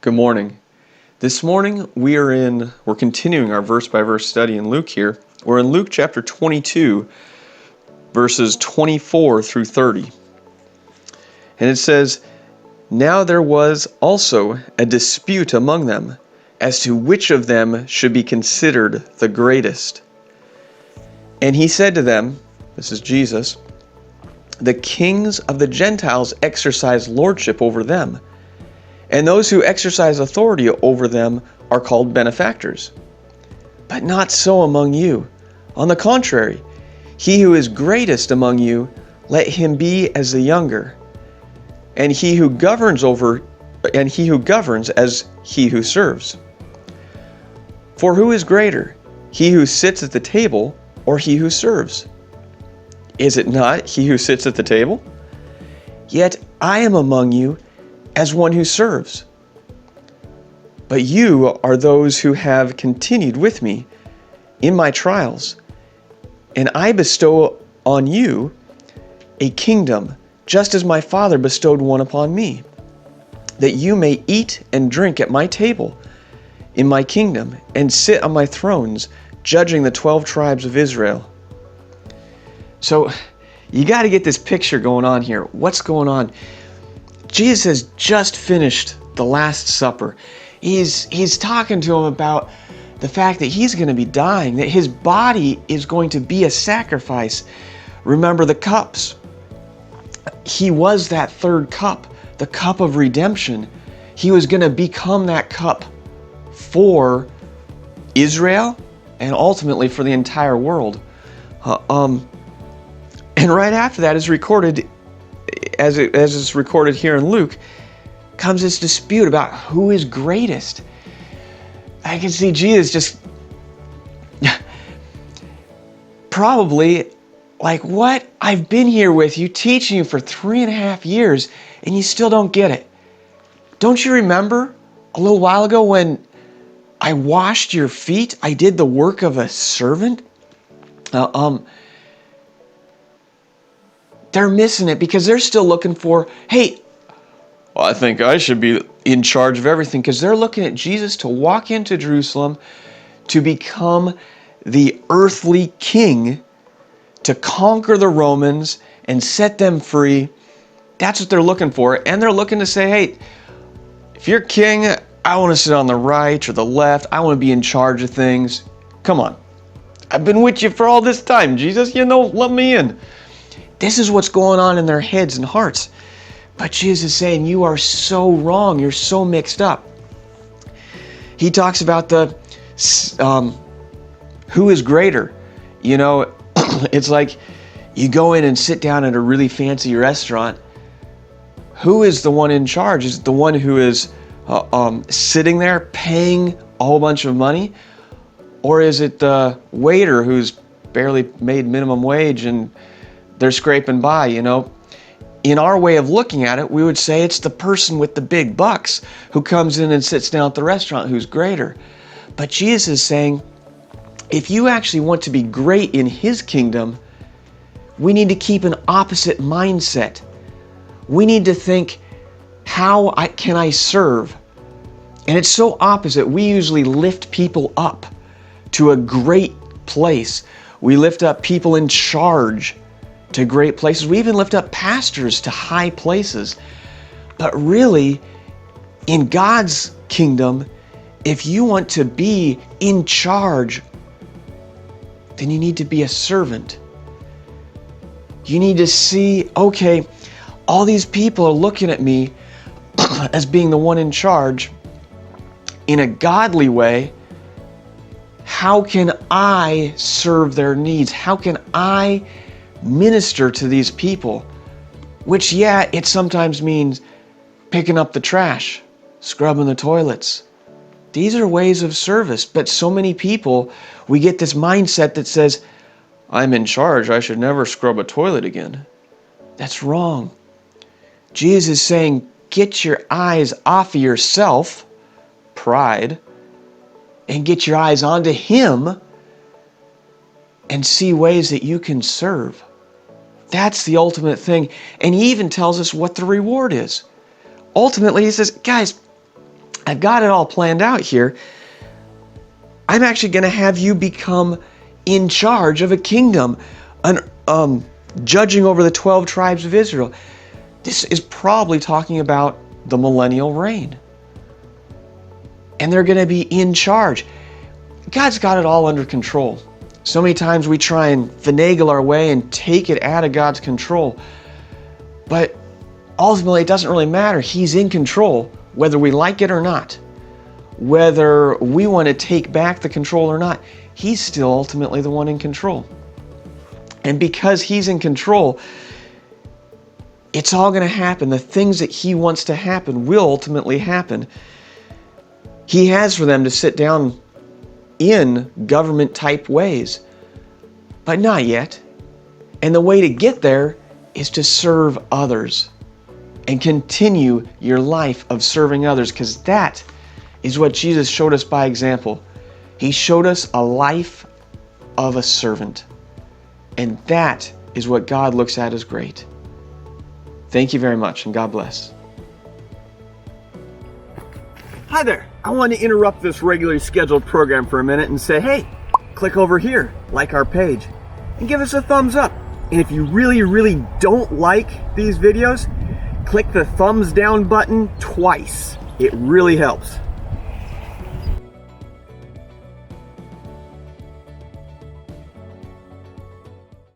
Good morning. This morning we're continuing our verse by verse study in Luke here. We're in Luke chapter 22, verses 24 through 30. And it says, "Now there was also a dispute among them as to which of them should be considered the greatest. And he said to them," this is Jesus, "the kings of the Gentiles exercise lordship over them, and those who exercise authority over them are called benefactors. But not so among you. On the contrary, he who is greatest among you, let him be as the younger, and he who governs as he who serves. For who is greater, he who sits at the table or he who serves? Is it not he who sits at the table? Yet I am among you as one who serves. But you are those who have continued with me in my trials, and I bestow on you a kingdom, just as my Father bestowed one upon me, that you may eat and drink at my table in my kingdom, and sit on my thrones, judging the 12 tribes of Israel." So you got to get this picture going on here. What's going on? Jesus has just finished the Last Supper. He's talking to him about the fact that he's going to be dying, that his body is going to be a sacrifice. Remember the cups. He was that third cup, the cup of redemption. He was going to become that cup for Israel and ultimately for the entire world. And right after that is recorded, as is recorded here in Luke, comes this dispute about who is greatest. I can see Jesus just probably like, "What? I've been here with you, teaching you for 3.5 years, and you still don't get it. Don't you remember a little while ago when I washed your feet? I did the work of a servant." They're missing it because they're still looking for, hey, I think I should be in charge of everything, because they're looking at Jesus to walk into Jerusalem to become the earthly king, to conquer the Romans and set them free. That's what they're looking for. And they're looking to say, hey, if you're king, I want to sit on the right or the left. I want to be in charge of things. Come on. I've been with you for all this time, Jesus. Let me in. This is what's going on in their heads and hearts. But Jesus is saying, you are so wrong. You're so mixed up. He talks about who is greater. It's like you go in and sit down at a really fancy restaurant. Who is the one in charge? Is it the one who is sitting there paying a whole bunch of money? Or is it the waiter who's barely made minimum wage and they're scraping by, In our way of looking at it, we would say it's the person with the big bucks who comes in and sits down at the restaurant who's greater. But Jesus is saying, if you actually want to be great in his kingdom, we need to keep an opposite mindset. We need to think, how can I serve? And it's so opposite. We usually lift people up to a great place. We lift up people in charge to great places. We even lift up pastors to high places. But really, in God's kingdom, if you want to be in charge, then you need to be a servant. You need to see, okay, all these people are looking at me as being the one in charge. In a godly way, how can I serve their needs? How can I minister to these people? Which, it sometimes means picking up the trash, scrubbing the toilets. These are ways of service, but so many people, we get this mindset that says, I'm in charge, I should never scrub a toilet again. That's wrong. Jesus is saying, get your eyes off of yourself, pride, and get your eyes onto him and see ways that you can serve. That's the ultimate thing. And he even tells us what the reward is. Ultimately, he says, guys, I've got it all planned out here. I'm actually going to have you become in charge of a kingdom, judging over the 12 tribes of Israel. This is probably talking about the millennial reign. And they're going to be in charge. God's got it all under control. So many times we try and finagle our way and take it out of God's control. But ultimately, it doesn't really matter. He's in control, whether we like it or not. Whether we want to take back the control or not, He's still ultimately the one in control. And because He's in control, it's all going to happen. The things that He wants to happen will ultimately happen. He has for them to sit down in government-type ways, but not yet. And the way to get there is to serve others and continue your life of serving others, because that is what Jesus showed us by example. He showed us a life of a servant, and that is what God looks at as great. Thank you very much, and God bless. Hi there. I want to interrupt this regularly scheduled program for a minute and say, hey, click over here, like our page, and give us a thumbs up. And if you really, really don't like these videos, click the thumbs down button twice. It really helps.